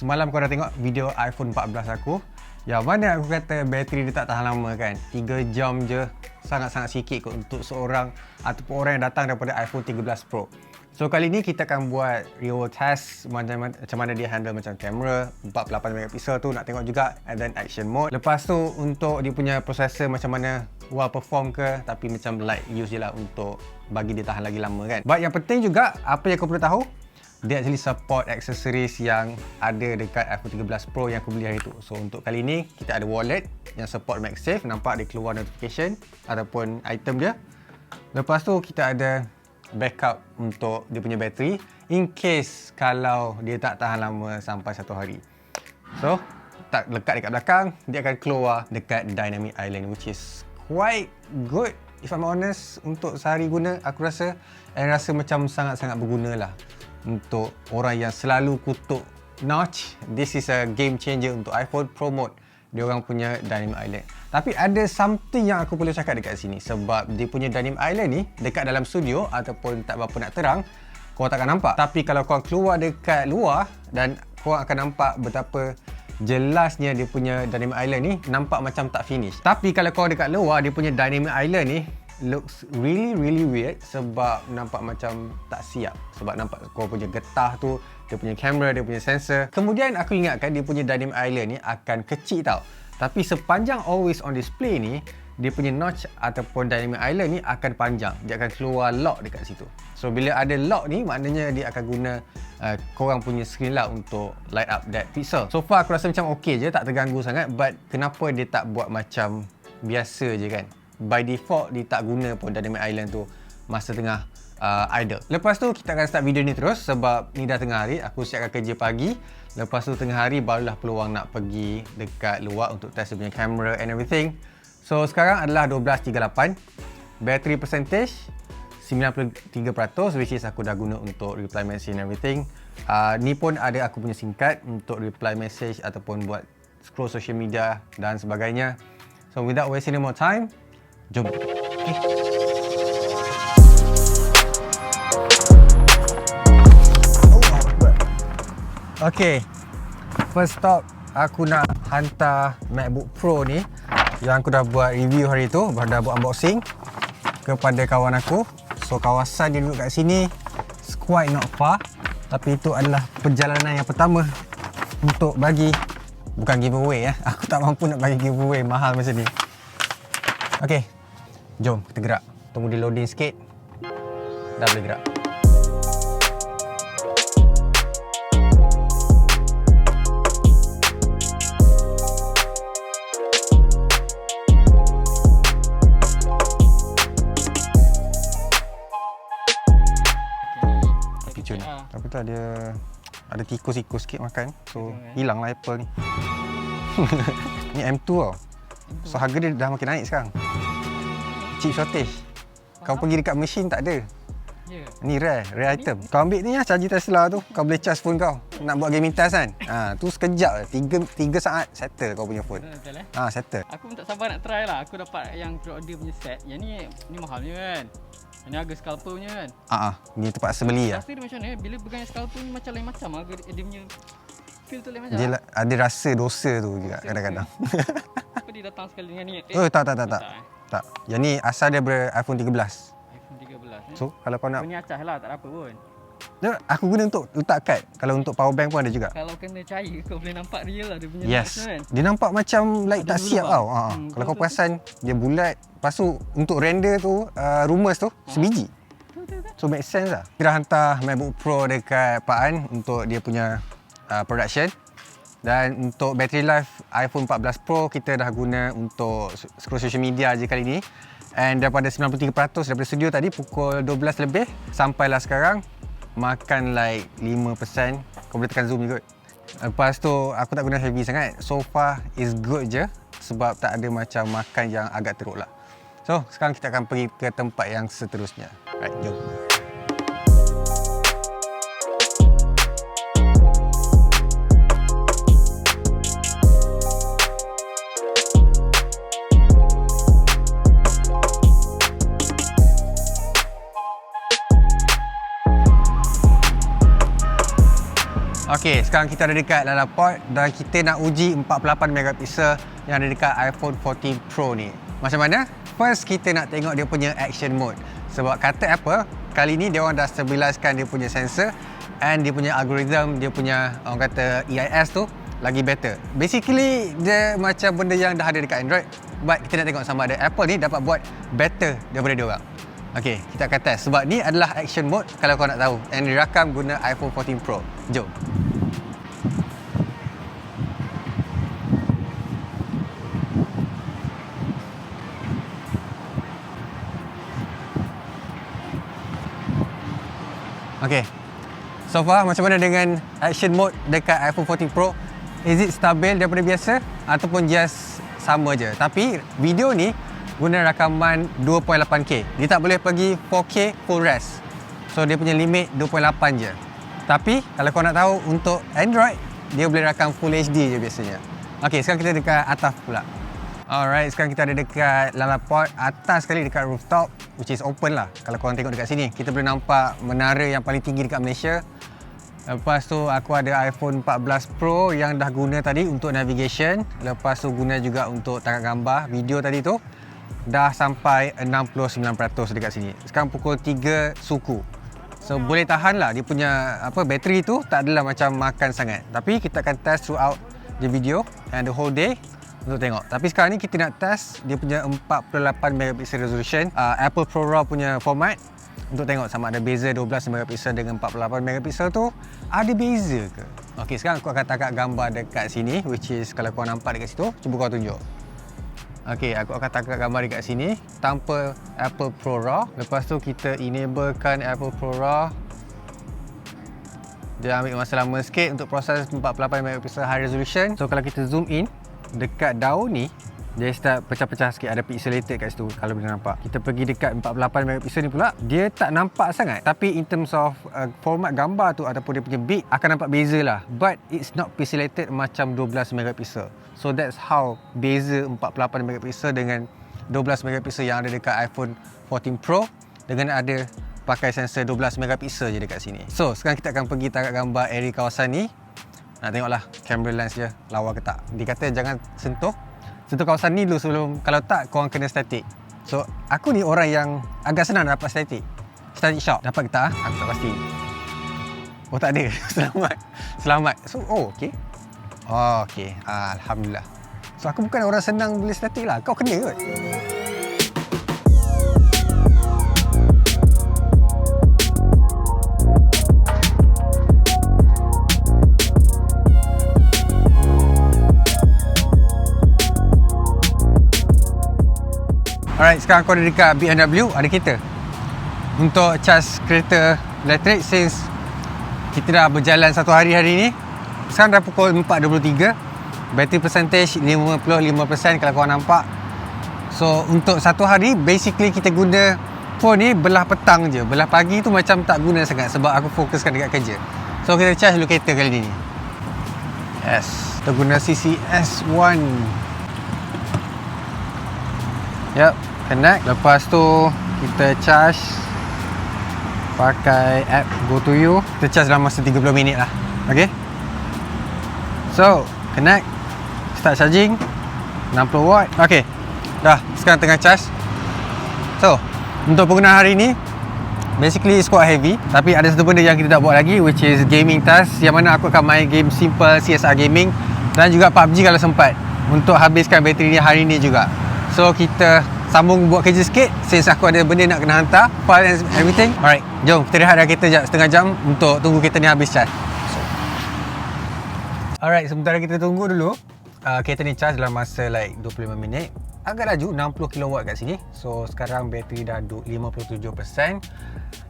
Semalam kau dah tengok video iPhone 14 aku, yang mana aku kata bateri dia tak tahan lama kan. 3 jam je, sangat-sangat sikit kot untuk seorang ataupun orang yang datang daripada iPhone 13 Pro. So kali ni kita akan buat real test macam mana dia handle macam kamera 48 megapixel tu, nak tengok juga, and then action mode. Lepas tu untuk dia punya processor macam mana, well perform ke, tapi macam light use je lah untuk bagi dia tahan lagi lama kan. But yang penting juga, apa yang kau perlu tahu, dia actually support accessories yang ada dekat iPhone 13 Pro yang aku beli hari tu. So untuk kali ni kita ada wallet yang support MagSafe, nampak dia keluar notification ataupun item dia. Lepas tu kita ada backup untuk dia punya bateri in case kalau dia tak tahan lama sampai 1 hari. So tak lekat dekat belakang, dia akan keluar dekat Dynamic Island, which is quite good if I'm honest. Untuk sehari guna aku rasa, and rasa macam sangat-sangat berguna lah untuk orang yang selalu kutuk notch. This is a game changer untuk iPhone. Promote dia orang punya Dynamic Island. Tapi ada something yang aku perlu cakap dekat sini, sebab dia punya Dynamic Island ni dekat dalam studio ataupun tak berapa nak terang, kau takkan nampak. Tapi kalau kau keluar dekat luar, dan kau akan nampak betapa jelasnya dia punya Dynamic Island ni nampak macam tak finish. Tapi kalau kau dekat luar, dia punya Dynamic Island ni looks really weird, sebab nampak macam tak siap. Sebab nampak kau punya getah tu, dia punya kamera, dia punya sensor. Kemudian aku ingatkan dia punya Dynamic Island ni akan kecil tau. Tapi sepanjang always on display ni, dia punya notch ataupun Dynamic Island ni akan panjang. Dia akan keluar lock dekat situ. So bila ada lock ni, maknanya dia akan guna korang punya screen lah untuk light up that pixel. So far aku rasa macam okey je, tak terganggu sangat. But kenapa dia tak buat macam biasa je kan? By default dia tak guna pun Dynamic Island tu masa tengah idle. Lepas tu kita akan start video ni terus, sebab ni dah tengah hari, aku siapkan kerja pagi. Lepas tu tengah hari barulah peluang nak pergi dekat luar untuk test dia punya kamera and everything. So sekarang adalah 12.38. Battery percentage 93%, which is aku dah guna untuk reply message and everything. Ni pun ada aku punya SIM card untuk reply message ataupun buat scroll social media dan sebagainya. So without wasting any more time, jom. Okay, first stop aku nak hantar MacBook Pro ni yang aku dah buat review hari tu, dah buat unboxing, kepada kawan aku. So kawasan dia duduk kat sini, it's quite not far. Tapi itu adalah perjalanan yang pertama untuk bagi, bukan giveaway ya. Aku tak mampu nak bagi giveaway mahal macam ni. Okay, jom kita gerak. Tunggu dia loading sikit, dah boleh gerak. Tapi tu ada tikus-tikus sikit makan. So hilanglah Apple ni. Ni M2 tau. So harga dia dah makin naik sekarang. Chip shortage. Kau pergi dekat mesin tak ada. Ni rare item. Kau ambil ni lah, charger Tesla tu. Kau boleh charge phone kau. Nak buat gaming test kan? Tu sekejap, 3 saat settle kau punya phone. Betul settle. Aku pun tak sabar nak try lah. Aku dapat yang pre-order punya set. Yang ni mahalnya kan. Ini harga scalper punya kan? Ni terpaksa beli lah. Rasa dia macam mana? Bila pegang scalper ni macam lain macam harga dia punya feel tu lain macam. Dia ada rasa dosa tu juga kadang-kadang. Apa dia datang sekali dengan ni? Tak. Yang ni asal dia iPhone 13. iPhone 13 So kalau kau nak, ni acah lah, tak ada apa pun. Aku guna untuk letak kad. Kalau untuk power bank pun ada juga. Kalau kena cahaya kau boleh nampak real lah dia punya. Yes. Kan? Dia nampak macam like tak siap tau. Kalau kau perasan dia bulat. Lepas tu untuk render tu rumors tu sebiji. So make sense lah. Kita dah hantar MacBook Pro dekat Pak An untuk dia punya production. Dan untuk battery life iPhone 14 Pro kita dah guna untuk scroll social media je kali ni. And daripada 93% daripada studio tadi pukul 12 lebih sampailah sekarang makan like 5%. Kau boleh tekan zoom je kot. Lepas tu aku tak guna heavy sangat. So far is good je, sebab tak ada macam makan yang agak teruk lah. So sekarang kita akan pergi ke tempat yang seterusnya. Right, jom. Okey, sekarang kita ada dekat Lalaport dan kita nak uji 48 megapiksel yang ada dekat iPhone 14 Pro ni. Macam mana? First, kita nak tengok dia punya action mode. Sebab kata Apple, kali ni dia orang dah stabilizekan dia punya sensor and dia punya algorithm, dia punya orang kata EIS tu lagi better. Basically, dia macam benda yang dah ada dekat Android, but kita nak tengok sama ada Apple ni dapat buat better daripada dia orang. Okey, kita akan test sebab ni adalah action mode kalau kau nak tahu and dirakam guna iPhone 14 Pro. Jom. Okey. So far macam mana dengan action mode dekat iPhone 14 Pro? Is it stabil daripada biasa ataupun just sama je? Tapi video ni guna rakaman 2.8K. Dia tak boleh pergi 4K full res. So dia punya limit 2.8 je. Tapi kalau kau nak tahu untuk Android, dia boleh rakam full HD je biasanya. Okey, sekarang kita dekat atas pula. Alright, sekarang kita ada dekat Lalaport, atas sekali dekat rooftop, which is open lah. Kalau korang tengok dekat sini, kita boleh nampak menara yang paling tinggi dekat Malaysia. Lepas tu aku ada iPhone 14 Pro yang dah guna tadi untuk navigation. Lepas tu guna juga untuk tangkap gambar. Video tadi tu dah sampai 69% dekat sini. Sekarang pukul 3 suku. So boleh tahan lah dia punya bateri tu, tak adalah macam makan sangat. Tapi kita akan test throughout the video and the whole day untuk tengok. Tapi sekarang ni kita nak test dia punya 48 megapixel resolution, Apple ProRAW punya format, untuk tengok sama ada beza 12 megapiksel dengan 48 megapiksel tu ada beza ke. Okey, sekarang aku akan tangkap gambar dekat sini, which is kalau kau nampak dekat situ, cuba kau tunjuk. Okey, aku akan tangkap gambar dekat sini tanpa Apple ProRAW. Lepas tu kita enablekan Apple ProRAW. Dia ambil masa lama sikit untuk proses 48 megapiksel high resolution. So kalau kita zoom in dekat daun ni, dia start pecah-pecah sikit, ada pixelated kat situ kalau boleh nampak. Kita pergi dekat 48 megapiksel ni pula, dia tak nampak sangat. Tapi in terms of format gambar tu ataupun dia punya bit akan nampak beza lah. But it's not pixelated macam 12 megapiksel. So that's how beza 48 megapiksel dengan 12 megapiksel yang ada dekat iPhone 14 Pro dengan ada pakai sensor 12 megapiksel je dekat sini. So sekarang kita akan pergi tangkap gambar area kawasan ni. Nak tengoklah kamera lens dia lawa ke tak. Dia kata jangan sentuh kawasan ni dulu sebelum, kalau tak korang kena static. So aku ni orang yang agak senang dapat static shot. Dapat ke tak? Aku tak pasti. Oh tak ada. Selamat. So okey. Okey, alhamdulillah. So aku bukan orang senang boleh static lah. Kau kena kot. Alright, sekarang aku ada dekat BMW, ada kereta untuk charge kereta elektrik since kita dah berjalan satu hari ni. Sekarang dah pukul 4.23. Battery percentage 55% kalau korang nampak. So untuk satu hari basically kita guna phone ni belah petang je. Belah pagi tu macam tak guna sangat sebab aku fokuskan dekat kerja. So kita charge dulu kereta kali ni. Yes, kita guna CCS1. Yup, connect. Lepas tu kita charge pakai app GoToYou. Kita charge dalam masa 30 minit lah. Okay. So, connect. Start charging. 60 watt. Okay. Dah, sekarang tengah charge. So, untuk penggunaan hari ni basically it's quite heavy. Tapi ada satu benda yang kita tak buat lagi, which is gaming task, yang mana aku akan main game simple CSR gaming dan juga PUBG kalau sempat, untuk habiskan bateri ni hari ni juga. So kita sambung buat kerja sikit since aku ada benda nak kena hantar, file and everything. Alright, jom kita rehat dalam kereta sekejap, setengah jam untuk tunggu kereta ni habis charge. Alright, sementara kita tunggu dulu, kereta ni charge dalam masa like 25 minit. Agak laju, 60 kW kat sini. So sekarang bateri dah 57%.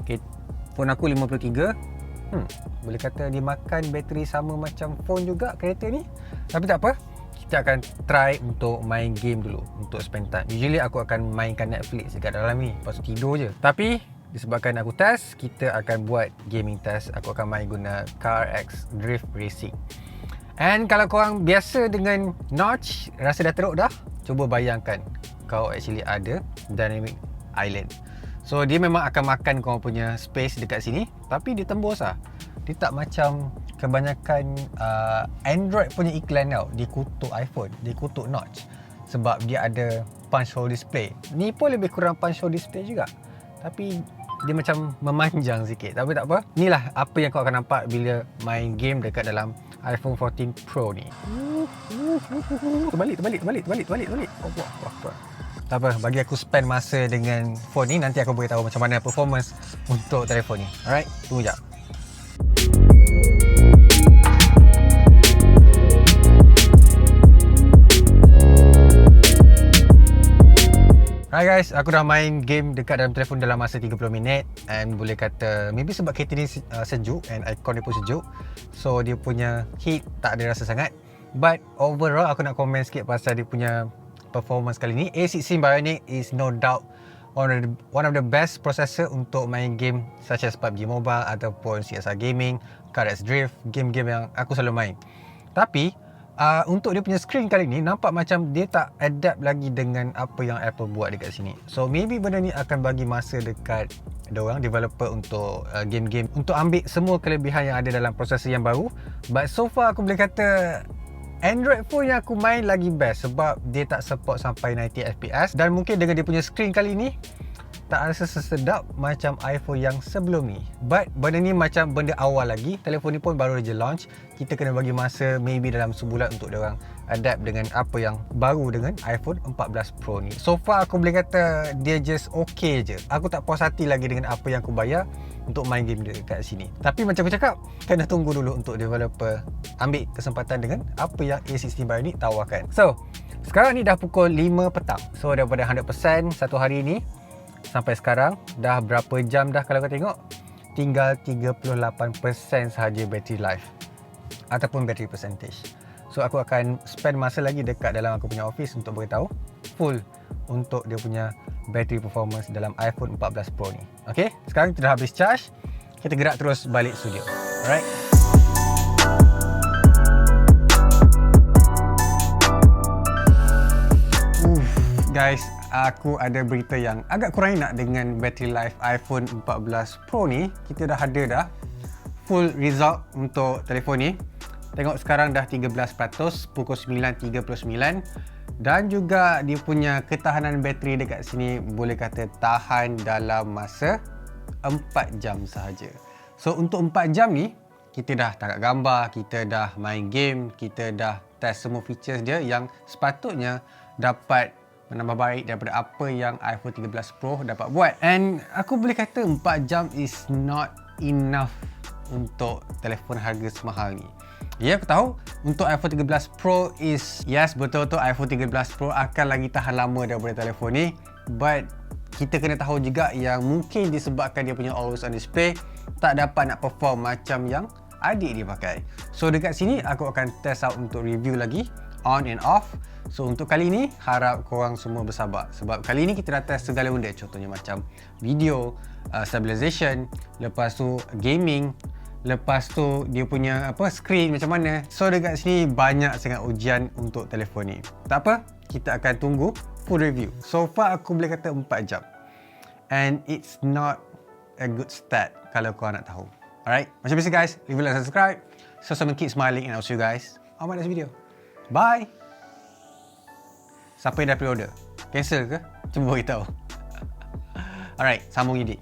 Okay, phone aku 53. Boleh kata dia makan bateri sama macam phone juga kereta ni. Tapi tak apa, kita akan try untuk main game dulu untuk spend time. Usually aku akan mainkan Netflix dekat dalam ni, lepas tu tidur je. Tapi disebabkan aku test, kita akan buat gaming test. Aku akan main guna CarX Drift Racing. And kalau korang biasa dengan notch, rasa dah teruk dah, cuba bayangkan kau actually ada dynamic island. So dia memang akan makan kau punya space dekat sini, tapi dia tembus lah. dia tak macam kebanyakan Android punya iklan tau. Dia kutuk iPhone, dia kutuk notch sebab dia ada punch hole display. Ni pun lebih kurang punch hole display juga, tapi dia macam memanjang sikit. Tapi tak apa, inilah apa yang kau akan nampak bila main game dekat dalam iPhone 14 Pro ni. Terbalik. Allah. Tak apa, bagi aku spend masa dengan phone ni, nanti aku boleh tahu macam mana performance untuk telefon ni. Alright, tunggu jap. Alright guys, aku dah main game dekat dalam telefon dalam masa 30 minit, and boleh kata maybe sebab kereta ni sejuk and aircon dia pun sejuk, so dia punya heat tak ada rasa sangat. But overall aku nak komen sikit pasal dia punya performance kali ni. A16 Bionic is no doubt one of the best processor untuk main game such as PUBG Mobile ataupun CSR Gaming, Car Race Drift, game-game yang aku selalu main. Tapi untuk dia punya screen kali ni nampak macam dia tak adapt lagi dengan apa yang Apple buat dekat sini. So maybe benda ni akan bagi masa dekat diorang developer untuk game-game untuk ambil semua kelebihan yang ada dalam prosesor yang baru. But so far aku boleh kata Android phone yang aku main lagi best sebab dia tak support sampai 90 FPS, dan mungkin dengan dia punya screen kali ni tak rasa sesedap macam iPhone yang sebelum ni. But benda ni macam benda awal lagi. Telefon ni pun baru je launch. Kita kena bagi masa maybe dalam sebulan untuk diorang adapt dengan apa yang baru dengan iPhone 14 Pro ni. So far aku boleh kata dia just okay je. Aku tak puas hati lagi dengan apa yang aku bayar untuk main game dekat sini. Tapi macam aku cakap, kena tunggu dulu untuk developer ambil kesempatan dengan apa yang A16 Bionic tawarkan. So sekarang ni dah pukul 5 petang. So daripada 100% satu hari ni sampai sekarang dah berapa jam dah kalau kau tengok? Tinggal 38% sahaja battery life ataupun battery percentage. So aku akan spend masa lagi dekat dalam aku punya office untuk beritahu full untuk dia punya battery performance dalam iPhone 14 Pro ni. Okay, sekarang kita dah habis charge, kita gerak terus balik studio. Alright. Guys, aku ada berita yang agak kurang enak dengan battery life iPhone 14 Pro ni. Kita dah ada dah full result untuk telefon ni. Tengok sekarang dah 13%, pukul 9.39, dan juga dia punya ketahanan bateri dekat sini boleh kata tahan dalam masa 4 jam sahaja. So untuk 4 jam ni kita dah tangkap gambar, kita dah main game, kita dah test semua features dia yang sepatutnya dapat menambah baik daripada apa yang iPhone 13 Pro dapat buat. And aku boleh kata 4 jam is not enough untuk telefon harga semahal ni. Ya, aku tahu untuk iPhone 13 Pro is, yes, betul-betul iPhone 13 Pro akan lagi tahan lama daripada telefon ni. But kita kena tahu juga yang mungkin disebabkan dia punya always on display tak dapat nak perform macam yang adik dia pakai. So dekat sini aku akan test out untuk review lagi on and off. So untuk kali ni harap korang semua bersabar sebab kali ni kita dah test segala benda, contohnya macam video, stabilization, lepas tu gaming, lepas tu dia punya screen macam mana. So dekat sini banyak sangat ujian untuk telefon ni. Tak apa, kita akan tunggu full review. So far aku boleh kata 4 jam, and it's not a good start kalau korang nak tahu. Alright, macam biasa guys, leave a like and subscribe so someone keep smiling, and I'll see you guys on my next video. Bye. Siapa yang dah pre-order? Cancel ke? Cuba beritahu. Alright, sambung Idik.